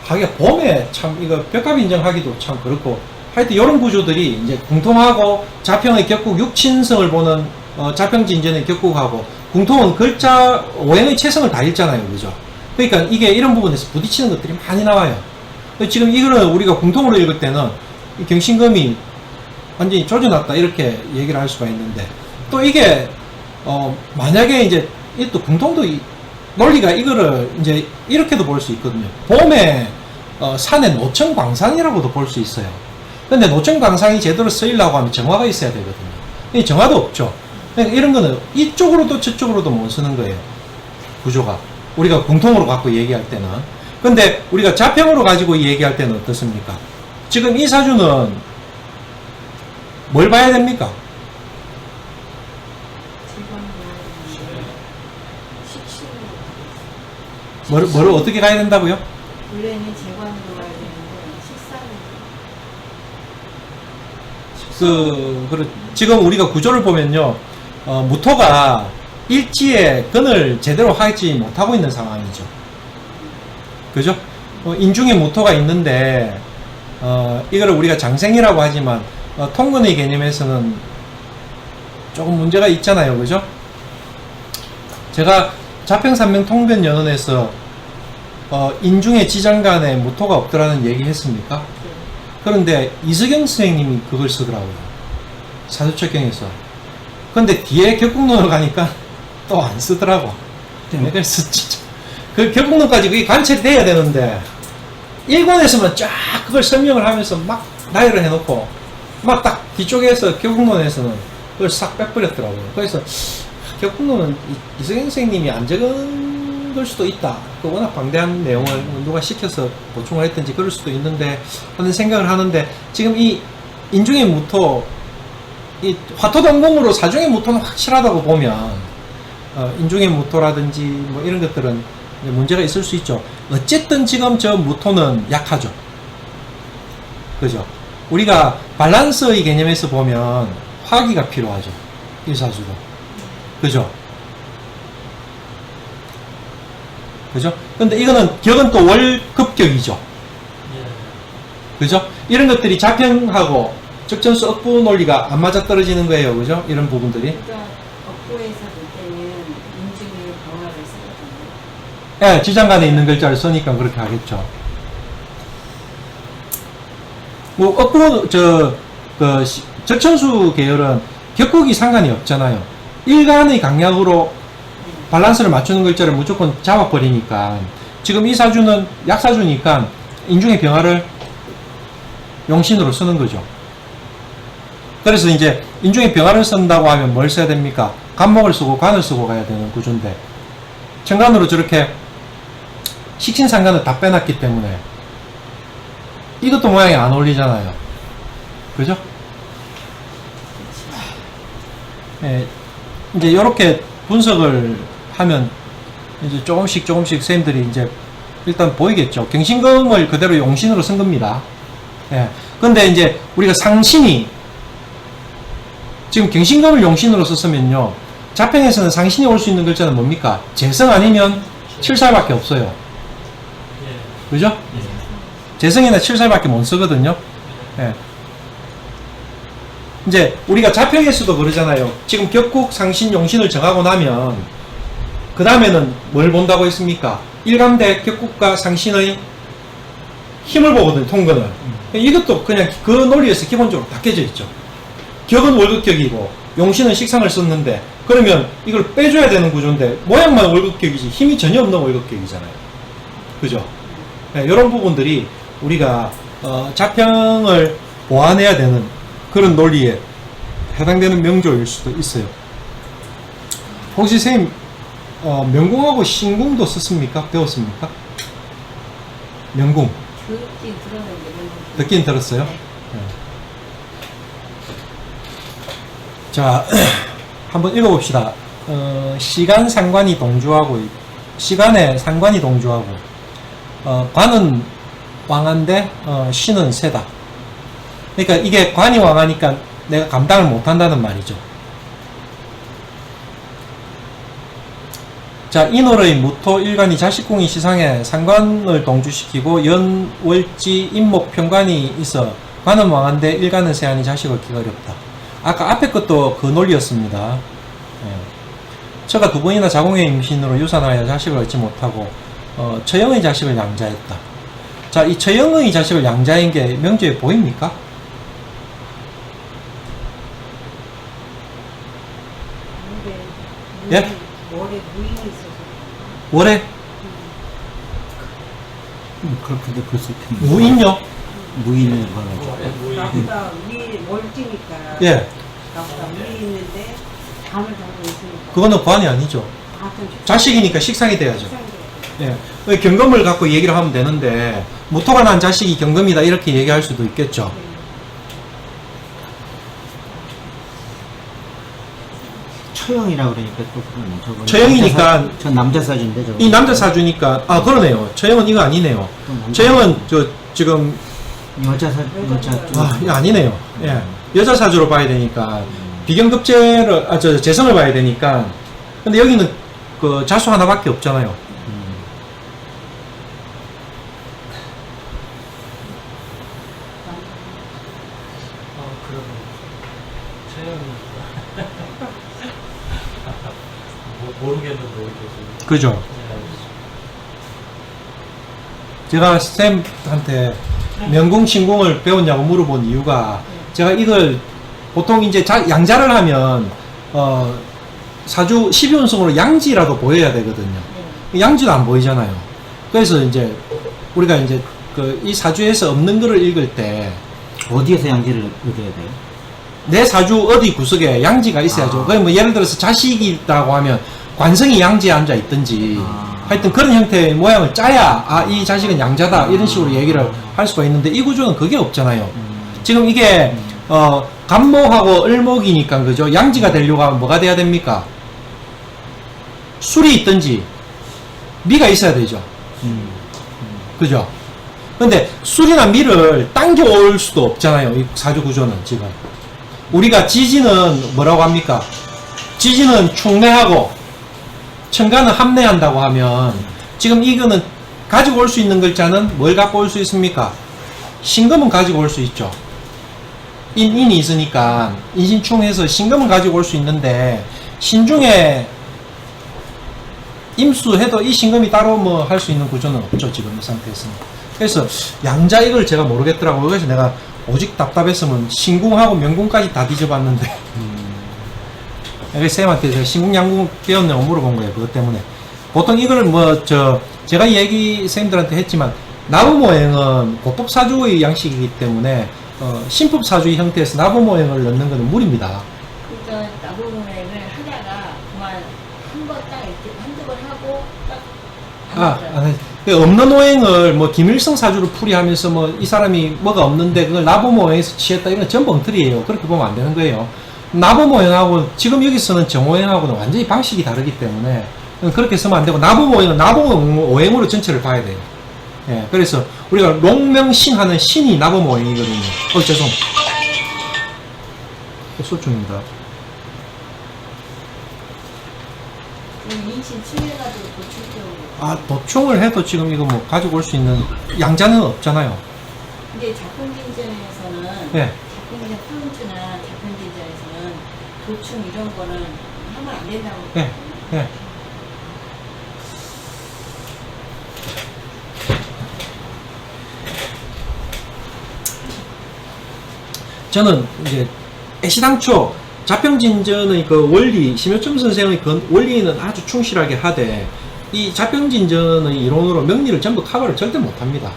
하기가 봄에 참 이거 벽갑 인정하기도 참 그렇고 하여튼 이런 구조들이 이제 궁통하고 자평의 격국 육친성을 보는 자평진전의 격국하고 궁통은 글자 오행의 체성을 다 읽잖아요. 그죠? 그러니까 이게 이런 부분에서 부딪히는 것들이 많이 나와요. 지금 이거는 우리가 궁통으로 읽을 때는 이 경신금이 완전히 조져놨다 이렇게 얘기를 할 수가 있는데 또 이게 만약에 이제 이 또 궁통도 논리가 이거를 이제 이렇게도 볼 수 있거든요. 봄에 산에 노천광상이라고도 볼 수 있어요. 근데 노천광상이 제대로 쓰이려고 하면 정화가 있어야 되거든요. 이 정화도 없죠. 그러니까 이런 거는 이쪽으로도 저쪽으로도 못 쓰는 거예요. 구조가. 우리가 궁통으로 갖고 얘기할 때는. 근데 우리가 자평으로 가지고 얘기할 때는 어떻습니까? 지금 이 사주는 뭘 봐야 됩니까? 뭐를 어떻게 가야 된다고요? 원래는 재관으로 가야 되는데 식사는 지금 우리가 구조를 보면요, 무토가 일지에 근을 제대로 하지 못하고 있는 상황이죠. 그죠? 인중에 무토가 있는데, 이거를 우리가 장생이라고 하지만, 통근의 개념에서는 조금 문제가 있잖아요. 그죠? 제가 자평산명 통변연원에서 인중의 지장간에 무토가 없더라는 얘기 했습니까? 그런데 이수경 선생님이 그걸 쓰더라고요. 사주척경에서. 근데 뒤에 격국론을 가니까 또 안 쓰더라고. 그래서 진짜 그 격국론까지 그게 관찰이 돼야 되는데 일본에서만 쫙 그걸 설명을 하면서 막 나열을 해놓고 막 딱 뒤쪽에서 격국론에서는 그걸 싹 빼버렸더라고요. 그래서 격국론은 이수경 선생님이 안 적은 걸 수도 있다. 그 워낙 방대한 내용을 누가 시켜서 보충을 했든지 그럴 수도 있는데 하는 생각을 하는데 지금 이 인중의 무토 이 화토동공으로 사중의 무토는 확실하다고 보면 인중의 무토라든지 뭐 이런 것들은 문제가 있을 수 있죠. 어쨌든 지금 저 무토는 약하죠. 그죠? 우리가 밸런스의 개념에서 보면 화기가 필요하죠. 이 사주도. 그죠? 그죠? 근데 이거는 격은 또 월급격이죠. 그죠? 이런 것들이 자평하고 적전수 억부 논리가 안 맞아 떨어지는 거예요. 그죠? 이런 부분들이. 그러니까 업보에서 볼 때는 인중의 병화를 쓰거든요. 예, 지장간에 있는 글자를 쓰니까 그렇게 하겠죠. 뭐, 억부, 적천수 계열은 격국이 상관이 없잖아요. 일간의 강약으로 밸런스를 맞추는 글자를 무조건 잡아버리니까 지금 이 사주는 약사주니까 인중의 병화를 용신으로 쓰는 거죠. 그래서 이제 인중의 병화를 쓴다고 하면 뭘 써야 됩니까? 간목을 쓰고 관을 쓰고 가야 되는 구조인데 천간으로 저렇게 식신상간을 다 빼놨기 때문에 이것도 모양이 안 어울리잖아요. 그죠? 예, 이제 이렇게 분석을 하면 이제 조금씩 선생님들이 이제 일단 보이겠죠. 경신금을 그대로 용신으로 쓴 겁니다. 예. 근데 이제 우리가 상신이 지금 경신금을 용신으로 썼으면요. 자평에서는 상신이 올 수 있는 글자는 뭡니까? 재성 아니면 칠살밖에 없어요. 그죠? 재성이나 칠살밖에 못 쓰거든요. 예. 이제 우리가 자평에서도 그러잖아요. 지금 격국, 상신, 용신을 정하고 나면 그 다음에는 뭘 본다고 했습니까? 일간대 격국과 상신의 힘을 보거든요, 통근을. 이것도 그냥 그 논리에서 기본적으로 다 깨져 있죠. 격은 월급격이고 용신은 식상을 썼는데 그러면 이걸 빼줘야 되는 구조인데 모양만 월급격이지 힘이 전혀 없는 월급격이잖아요. 그죠? 네, 이런 부분들이 우리가 자평을 보완해야 되는 그런 논리에 해당되는 명조일 수도 있어요. 혹시 선생님 명궁하고 신궁도 썼습니까? 배웠습니까? 명궁 듣긴 들었는데 듣긴 들었어요? 네. 자, 한번 읽어봅시다. 시간 상관이 동주하고, 시간에 상관이 동주하고, 관은 왕한데, 신은 세다. 그러니까 이게 관이 왕하니까 내가 감당을 못한다는 말이죠. 자, 인월의 무토 일간이 자식궁이 시상에 상관을 동주시키고 연, 월지, 임목, 편관이 있어 관은 왕한데 일간은 세하니 자식을 키가 어렵다. 아까 앞에 것도 그 논리였습니다. 처가 두 번이나 자궁의 임신으로 유산하여 자식을 얻지 못하고 처형의 자식을 양자했다. 자, 이 처형의 자식을 양자인 게 명제에 보입니까? 예? 월에 무인이 있어서 월에 그렇게 벌써 무인요? 무인을 봐가지고. 나보다 위 월지니까 예, 나보다 위에 있는데 밤을 자고 있으니까 그거는 관이 아니죠. 좀 자식이니까 식상이 돼야죠. 식상돼. 예, 경금을 갖고 얘기를 하면 되는데 무토가 난 자식이 경금이다 이렇게 얘기할 수도 있겠죠. 처형이라 그러니까 또 그러네. 저거 처형이니까 전 남자 사주인데 저거. 이 남자 사주니까 그러네요. 처형은 이거 아니네요. 처형은 지금 여자 사 여자 이거 아니네요. 예, 여자 사주로 봐야 되니까 비경급제를 재성을 봐야 되니까. 근데 여기는 그 자수 하나밖에 없잖아요. 모르겠는데 모르겠어요. 그죠? 제가 쌤한테 명궁 신궁을 배웠냐고 물어본 이유가 제가 이걸 보통 이제 양자를 하면 사주 12운성으로 양지라도 보여야 되거든요. 양지도 안 보이잖아요. 그래서 이제 우리가 이제 이 사주에서 없는 거를 읽을 때 어디에서 양지를 얻어야 돼요? 내 사주 어디 구석에 양지가 있어야죠. 그럼 뭐 예를 들어서 자식이라고 하면 관성이 양지에 앉아 있든지 하여튼 그런 형태의 모양을 짜야 이 자식은 양자다 이런 식으로 얘기를 할 수가 있는데 이 구조는 그게 없잖아요. 지금 이게 간목하고 을목이니까 그죠? 양지가 되려고 하면 뭐가 돼야 됩니까? 술이 있든지 미가 있어야 되죠. 그죠? 근데 술이나 미를 당겨 올 수도 없잖아요. 이 사주 구조는 지금. 우리가 지지는 뭐라고 합니까? 지지는 충내하고 천간은 합내한다고 하면 지금 이거는 가지고 올 수 있는 글자는 뭘 갖고 올 수 있습니까? 신금은 가지고 올 수 있죠. 인이 있으니까 인신충해서 신금은 가지고 올 수 있는데 신중에 임수해도 이 신금이 따로 뭐 할 수 있는 구조는 없죠. 지금 이 상태에서는. 그래서 양자 이걸 제가 모르겠더라고요. 그래서 내가 오직 답답했으면 신궁하고 명궁까지 다 뒤져봤는데 그래서 쌤한테 제가 신궁 양궁 배웠냐고 물어본 거예요. 그것 때문에 보통 이걸 제가 얘기 쌤들한테 했지만 나부모행은 고법사주의 양식이기 때문에 신법사주의 형태에서 나부모행을 넣는 것은 무리입니다. 그러니까 나부모행을 하다가 그만 한 번 딱 이렇게 한두 번 하고 딱 없는 오행을 뭐 김일성 사주로 풀이하면서 뭐 이 사람이 뭐가 없는데 그걸 나부모행에서 취했다 이건 전부 엉터리예요. 그렇게 보면 안 되는 거예요. 나부모행하고 지금 여기서는 정오행하고는 완전히 방식이 다르기 때문에 그렇게 쓰면 안 되고 나부모행은 나부오행으로 전체를 봐야 돼요. 예, 그래서 우리가 롱명신 하는 신이 나부모행이거든요. 죄송. 소중입니다. 인신 침해가지고 도출적으로 도충을 해도 지금 이거 뭐 가지고 올 수 있는 양자는 없잖아요. 근데 작품진전에서는 예. 작품진전 프론트나 작품진전에서는 도충 이런 거는 하면 안 된다고 예, 예. 저는 이제 애시당초 자평진전의 그 원리, 심효점 선생의 그 원리는 아주 충실하게 하되 이 자평진전의 이론으로 명리를 전부 커버를 절대 못합니다.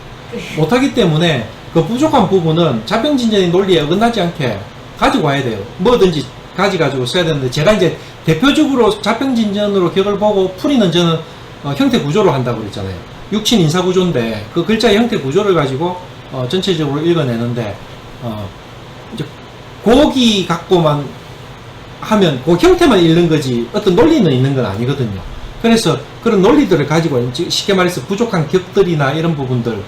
못하기 때문에 그 부족한 부분은 자평진전의 논리에 어긋나지 않게 가지고 와야 돼요. 뭐든지 가지고 써야 되는데 제가 이제 대표적으로 자평진전으로 격을 보고 풀이는 저는 형태 구조로 한다고 그랬잖아요. 육친 인사 구조인데 그 글자의 형태 구조를 가지고 전체적으로 읽어내는데 이제 고기 갖고만 하면 그 형태만 읽는 거지 어떤 논리는 있는 건 아니거든요. 그래서 그런 논리들을 가지고 쉽게 말해서 부족한 격들이나 이런 부분들을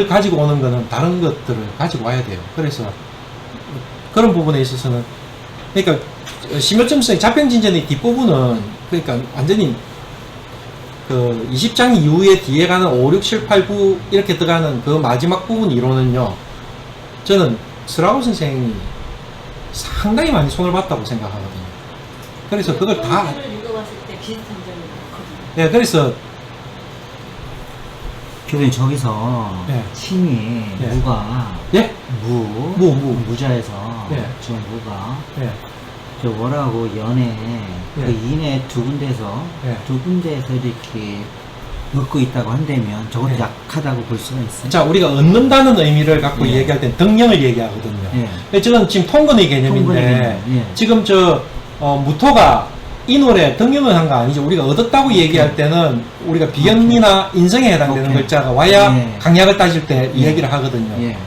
가지고 오는 거는 다른 것들을 가지고 와야 돼요. 그래서 그런 부분에 있어서는 그러니까 심효점성의 자평진전의 뒷부분은 그러니까 완전히 그 20장 이후에 뒤에 가는 5, 6, 7, 8, 9 이렇게 들어가는 그 마지막 부분 이론은요, 저는 스라우 선생이 상당히 많이 손을 봤다고 생각하거든요. 그래서 그걸 다 를 읽어봤을 때 비슷한 점이 많거든요. 네, 그래서 교수님 저기서 예. 신이 예. 무가 예? 무자에서 예. 저 무가 예. 저 월하고 연에 예. 그 인의 두 군데서 예. 두 군데에서 이렇게 얻고 있다고 한다면 저것도 예. 약하다고 볼 수가 있어요. 자, 우리가 얻는다는 의미를 갖고 예. 얘기할 땐 등령을 얘기하거든요. 예. 근데 저는 지금 통근의 개념인데 통근의 개념, 예. 지금 무토가 이 노래 등령을 한 거 아니죠. 우리가 얻었다고 얘기할 때는 우리가 비연미나 인성에 해당되는 오케이. 글자가 와야 예. 강약을 따질 때 이 예. 얘기를 하거든요. 예.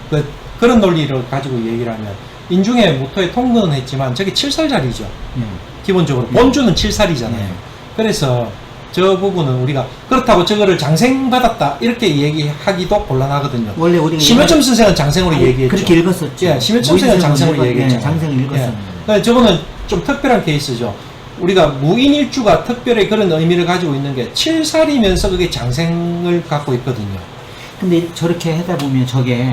그런 논리를 가지고 얘기를 하면 인중에 무토에 통근은 했지만 저게 7살짜리죠. 예. 기본적으로 예. 본주는 7살이잖아요. 예. 그래서 저 부분은 우리가 그렇다고 저거를 장생받았다 이렇게 얘기하기도 곤란하거든요. 원래 우리가 심효점 선생은 장생으로 얘기했죠. 그렇게 읽었었죠. 예, 심효점 선생은 장생으로 얘기했잖아요. 장생을 읽었었는데. 그러니까 저거는 좀 특별한 케이스죠. 우리가 무인일주가 특별히 그런 의미를 가지고 있는 게 7살이면서 그게 장생을 갖고 있거든요. 근데 저렇게 하다 보면 저게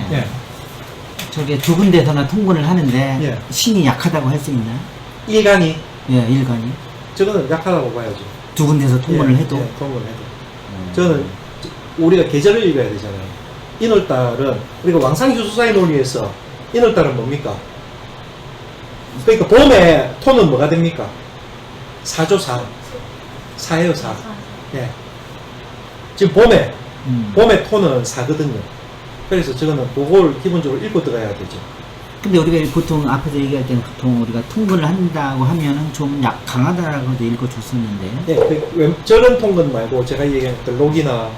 두 군데서나 통근을 하는데 예. 신이 약하다고 할 수 있나요? 일간이 예, 일간이 저거는 약하다고 봐야죠. 두 군데서 통근을 해도 통근을 해도. 저는 우리가 계절을 읽어야 되잖아요. 인월달은 우리가 왕상휴수사의 논리에서 인월달은 뭡니까? 그러니까 봄에 토는 뭐가 됩니까? 사죠, 사. 사예요, 사. 예. 지금 봄에 토는 사거든요. 그래서 저거는 그걸 기본적으로 읽고 들어가야 되죠. 근데 우리가 보통 앞에서 얘기할 때는 보통 우리가 통근을 한다고 하면은 좀 강하다라고도 읽어줬었는데. 예, 저런 통근 말고 제가 얘기했던 록이나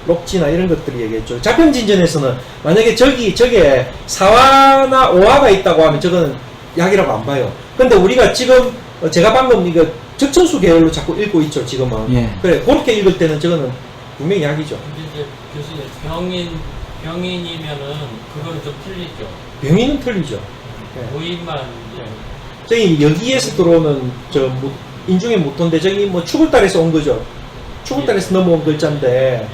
록지나 이런 것들이 얘기했죠. 자평진전에서는 만약에 저기에 사화나 오화가 있다고 하면 저거는 약이라고 안 봐요. 근데 우리가 지금 제가 방금 이거 적천수 계열로 자꾸 읽고 있죠, 지금은. 예. 그래, 그렇게 읽을 때는 저거는 분명히 약이죠. 근데 이제 교수님 병인이면은 그거는 좀 틀리죠. 병인은 틀리죠. 예. 모임만 저기 여기에서 들어오는 인중의 무토인데 저기 뭐 추굴달에서 온 거죠. 추굴달에서 넘어온 글자인데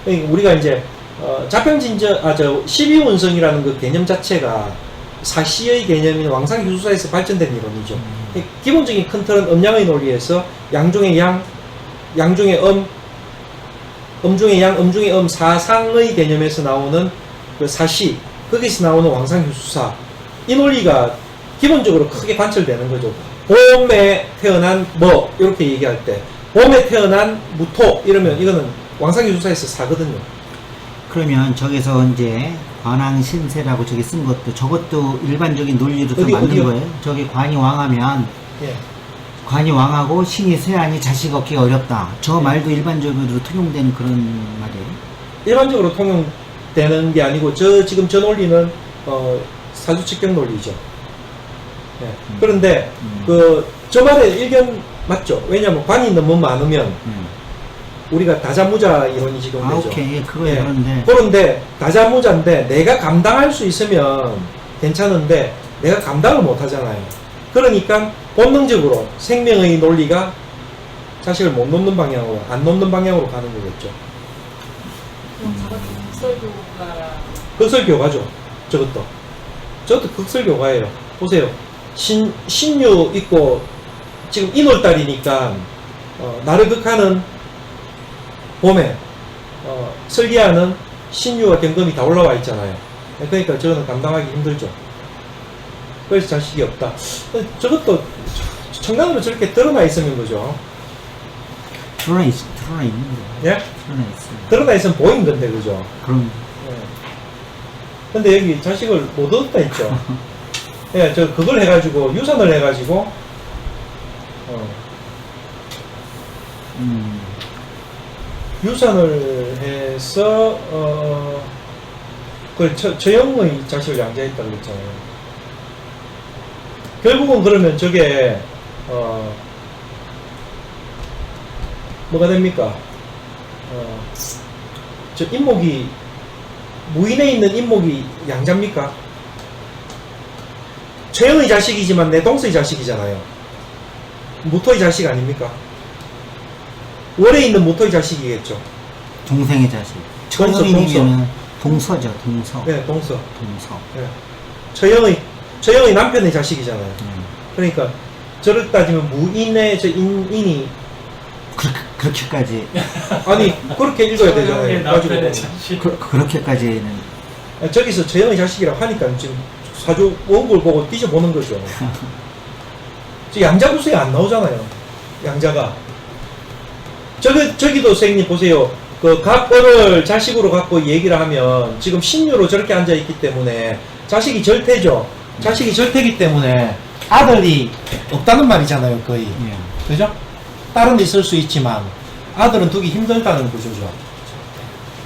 그러니까 우리가 이제 자평진전 12운성이라는 그 개념 자체가 사시의 개념인 왕상휴수사에서 발전된 이론이죠. 기본적인 큰 틀은 음양의 논리에서 양중의 양, 양중의 음중의 양, 음중의 사상의 개념에서 나오는 그 사시, 거기서 나오는 왕상휴수사, 이 논리가 기본적으로 크게 관철되는 거죠. 봄에 태어난 뭐 이렇게 얘기할 때 봄에 태어난 무토 이러면 이거는 왕상휴수사에서 사거든요. 그러면 저기서 이제 관왕신세라고 저기 쓴 것도 저것도 일반적인 논리로 좀 맞는 어디요? 거예요? 저기 관이 왕하면 예. 관이 왕하고 신이 쇠하니 자식 얻기가 어렵다. 저 말도 일반적으로 통용되는 그런 말이에요. 일반적으로 통용되는 게 아니고 지금 저 논리는 사주측경 논리죠. 예. 그런데 저 말의 일견 맞죠? 왜냐하면 관이 너무 많으면 우리가 다자무자 이론이 지금 되죠. 오케이. 그거에 예. 그런데 다자무자인데 내가 감당할 수 있으면 괜찮은데 내가 감당을 못 하잖아요. 그러니까 본능적으로 생명의 논리가 자식을 못 놓는 방향으로, 안 놓는 방향으로 가는 거겠죠. 그럼 저것도 국설교가 극설교가죠. 저것도 극설교가예요. 보세요. 신유 있고 지금 인월달이니까 나를 극하는 봄에 설계하는 신유와 경금이 다 올라와 있잖아요. 그러니까 저거는 감당하기 힘들죠. 그래서 자식이 없다. 저것도 청간으로 저렇게 드러나 있으면 거죠. 드러나 있는 거. 예? 드러나 있어요. 드러나 있으면 보인 건데, 그죠? 그럼 예. 근데 여기 자식을 못 얻었다 했죠. 예, 저 그걸 해가지고 유산을 해가지고 유산을 해서 그 처형의 자식을 양자했다 그랬잖아요. 결국은 그러면 저게 뭐가 됩니까? 저 인목이 무인에 있는 인목이 양자입니까? 처형의 자식이지만 내 동서의 자식이잖아요. 무토의 자식 아닙니까? 월에 있는 무토의 자식이겠죠. 동생의 자식. 동서. 처형이면 동서죠. 동서. 네, 동서. 동서. 네. 처형의 남편의 자식이잖아요. 그러니까 저를 따지면 무인의 저 인이 그렇게까지 아니 그렇게 읽어야 되잖아요. 남편의 가지고 자식. 그렇게까지는 저기서 처형의 자식이라고 하니까 지금 사주 원고를 보고 뒤져보는 거죠. 저 양자구수에 안 나오잖아요. 양자가. 저기도 선생님 보세요. 그 갑을을 자식으로 갖고 얘기를 하면 지금 신유로 저렇게 앉아있기 때문에 자식이 절태죠. 자식이 절태기 때문에 아들이 없다는 말이잖아요. 거의. 예. 그죠? 딸은 있을 수 있지만 아들은 두기 힘들다는 구조죠.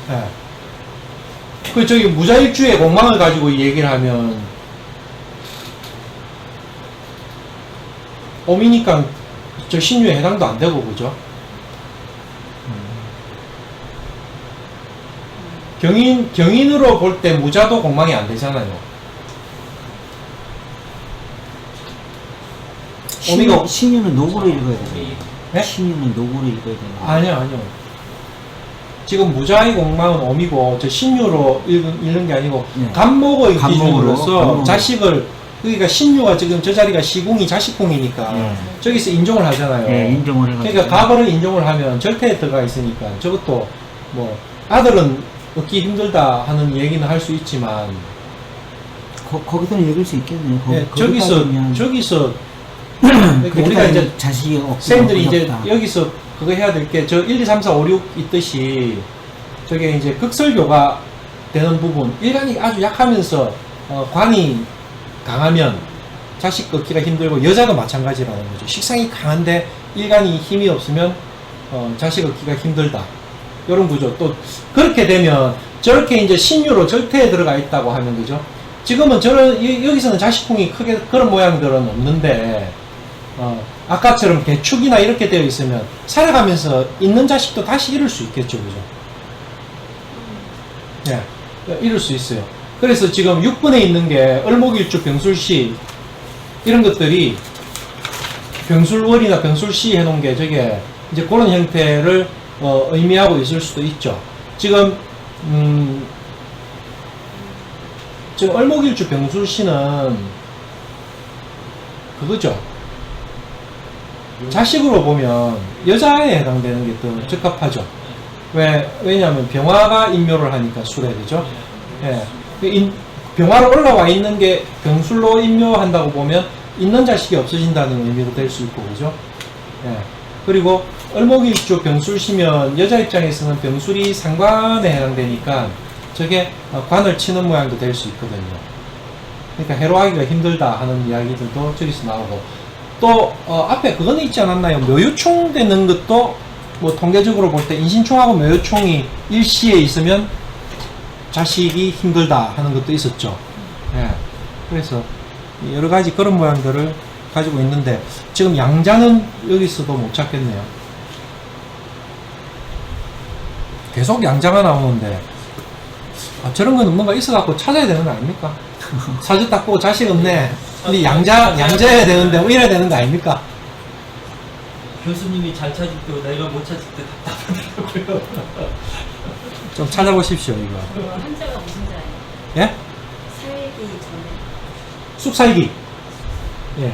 예. 그 저기 무자일주의 공망을 가지고 얘기를 하면 오미니까 저 신유에 해당도 안 되고 그죠? 경인으로 볼 때 무자도 공망이 안 되잖아요. 오미가 신유는 녹으로 읽어야 돼요. 네? 신유는 녹으로 읽어야 돼요. 아니요. 지금 무자의 공망은 오미고 저 신유로 읽는 게 아니고 네. 간목의 간목으로, 기준으로서 간목으로. 자식을 그러니까 신유가 지금 저 자리가 시궁이 자식궁이니까 네. 저기서 인종을 하잖아요. 네, 인정을 해가지고. 그러니까 가벌을 인종을 하면 절대에 들어가 있으니까 저것도 뭐 아들은 얻기 힘들다 하는 얘기는 할 수 있지만 거기서 읽을 수 있겠네요. 예, 거기까지면 저기서 그러니까 우리가 이제 자식이 쌤들이 이제 없다. 여기서 그거 해야 될 게 저 1, 2, 3, 4, 5, 6 있듯이 저게 이제 극설교가 되는 부분 일간이 아주 약하면서 관이 강하면 자식 얻기가 힘들고 여자도 마찬가지라는 거죠. 식상이 강한데 일간이 힘이 없으면 자식 얻기가 힘들다. 이런 구조. 또 그렇게 되면 저렇게 이제 신유로 절태에 들어가 있다고 하면 그죠. 지금은 여기서는 자식궁이 크게 그런 모양들은 없는데 아까처럼 개축이나 이렇게 되어 있으면 살아가면서 있는 자식도 다시 잃을 수 있겠죠, 그죠? 예, 잃을 수 있어요. 그래서 지금 6분에 있는 게 을목일주 병술시 이런 것들이 병술월이나 병술시 해놓은 게 저게 이제 그런 형태를 의미하고 있을 수도 있죠. 지금 지금 을목일주 병술시는 그거죠. 자식으로 보면 여자에 해당되는 게 더 적합하죠. 왜냐하면 병화가 인묘를 하니까 술에 되죠. 예. 병화로 올라와 있는 게 병술로 인묘한다고 보면 있는 자식이 없어진다는 의미도 될 수 있고, 그죠? 예. 그리고 을목일주 병술시면 여자 입장에서는 병술이 상관에 해당되니까 저게 관을 치는 모양도 될 수 있거든요. 그러니까 해로하기가 힘들다 하는 이야기들도 저기서 나오고, 또 앞에 그거는 있지 않았나요? 묘유충 되는 것도 뭐 통계적으로 볼 때 인신충하고 묘유충이 일시에 있으면 자식이 힘들다 하는 것도 있었죠. 예. 그래서 여러 가지 그런 모양들을 가지고 있는데 지금 양자는 여기서도 못 찾겠네요. 계속 양자가 나오는데 저런 거는 뭔가 있어갖고 찾아야 되는 거 아닙니까? 사주 딱 보고 자식 없네. 근데 양자여야 되는데 뭐 이래야 되는 거 아닙니까? 교수님이 잘 찾을 때 내가 못 찾을 때 답답하더라고요. 좀 찾아보십시오, 이거. 그 한자가 무슨 자예요? 예? 살기 전에. 쑥살기. 예.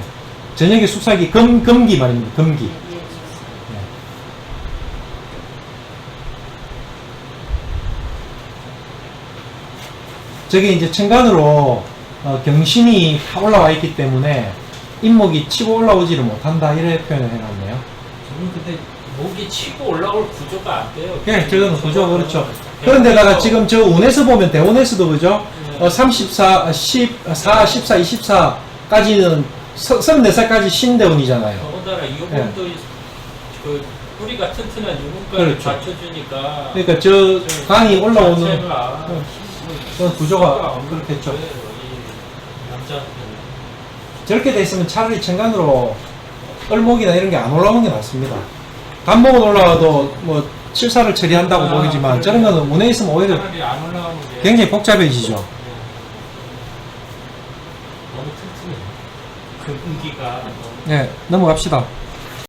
저녁에 쑥살기, 금기 말입니다, 금기. 예. 저게 이제 천간으로 경신이 다 올라와 있기 때문에 잇목이 치고 올라오지를 못한다 이렇게 표현을 해놨네요. 저는 근데 목이 치고 올라올 구조가 안 돼요. 예, 저거는 구조가 그렇죠. 그런데다가 지금 저 운에서 보면 대운에서도 그죠? 34, 14, 14, 24까지는 34살까지 신대운이잖아요. 더군다나 이분도 그 뿌리가 튼튼한 유분까지 그렇죠. 받쳐주니까. 그러니까 저 강이 올라오는 자체가 그런 구조가 그렇겠죠. 이 남자한테는. 저렇게 돼 있으면 차라리 천간으로 을목이나 이런 게 안 올라오는 게 낫습니다. 단목은 올라와도 뭐 칠사를 처리한다고 보이지만 저런 거는 운에 있으면 오히려 차라리 안 올라오는 게 굉장히 복잡해지죠. 너무 튼튼해. 그 분기가 너무 네, 넘어갑시다.